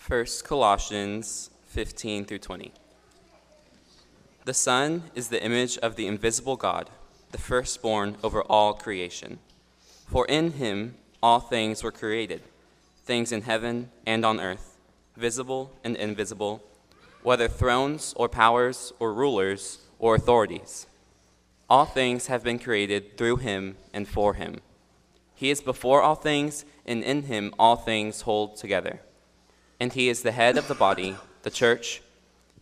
First Colossians 15 through 20. The Son is the image of the invisible God, the firstborn over all creation. For in him all things were created, things in heaven and on earth, visible and invisible, whether thrones or powers or rulers or authorities. All things have been created through him and for him. He is before all things, and in him all things hold together. And he is the head of the body, the church.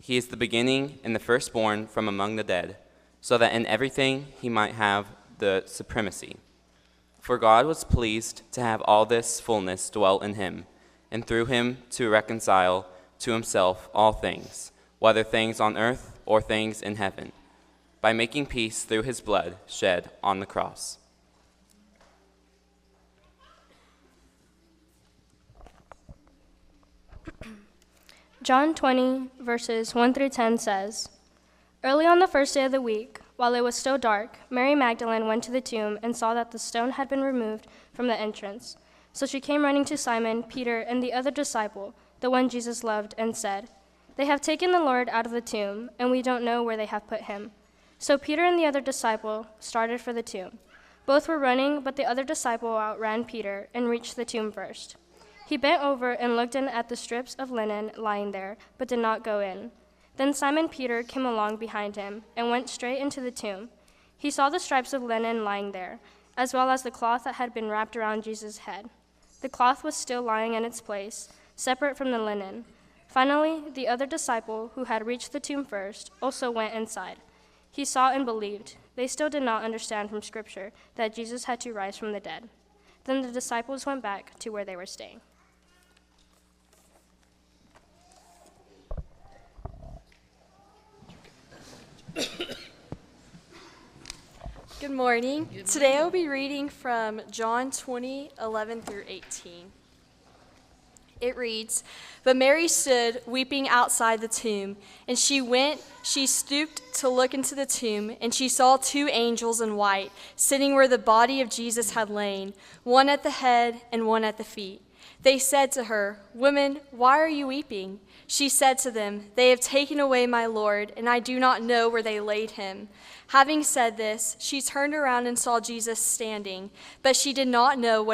He is the beginning and the firstborn from among the dead, so that in everything he might have the supremacy. For God was pleased to have all this fullness dwell in him, and through him to reconcile to himself all things, whether things on earth or things in heaven, by making peace through his blood shed on the cross. John 20, verses 1 through 10 says, Early on the first day of the week, while it was still dark, Mary Magdalene went to the tomb and saw that the stone had been removed from the entrance. So she came running to Simon, Peter, and the other disciple, the one Jesus loved, and said, They have taken the Lord out of the tomb, and we don't know where they have put him. So Peter and the other disciple started for the tomb. Both were running, but the other disciple outran Peter and reached the tomb first. He bent over and looked in at the strips of linen lying there, but did not go in. Then Simon Peter came along behind him and went straight into the tomb. He saw the strips of linen lying there, as well as the cloth that had been wrapped around Jesus' head. The cloth was still lying in its place, separate from the linen. Finally, the other disciple, who had reached the tomb first, also went inside. He saw and believed. They still did not understand from Scripture that Jesus had to rise from the dead. Then the disciples went back to where they were staying. Good morning. Today I will be reading from John 20, 11 through 18. It reads, But Mary stood weeping outside the tomb, and she stooped to look into the tomb, and she saw two angels in white, sitting where the body of Jesus had lain, one at the head and one at the feet. They said to her, Woman, why are you weeping? She said to them, They have taken away my Lord, and I do not know where they laid him. Having said this, she turned around and saw Jesus standing, but she did not know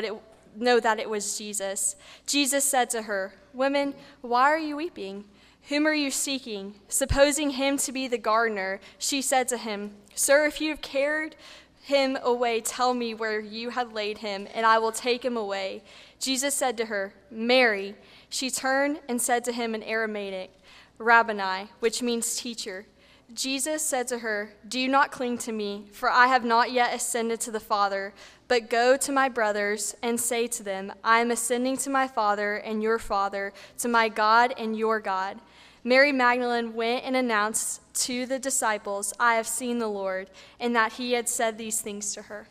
that it was Jesus. Jesus said to her, Woman, why are you weeping? Whom are you seeking? Supposing him to be the gardener, she said to him, Sir, if you have carried him away, tell me where you had laid him, and I will take him away. Jesus said to her, Mary. She turned and said to him in Aramaic, Rabboni, which means teacher. Jesus said to her, Do not cling to me, for I have not yet ascended to the Father, but go to my brothers and say to them, I am ascending to my Father and your Father, to my God and your God. Mary Magdalene went and announced to the disciples, I have seen the Lord, and that he had said these things to her.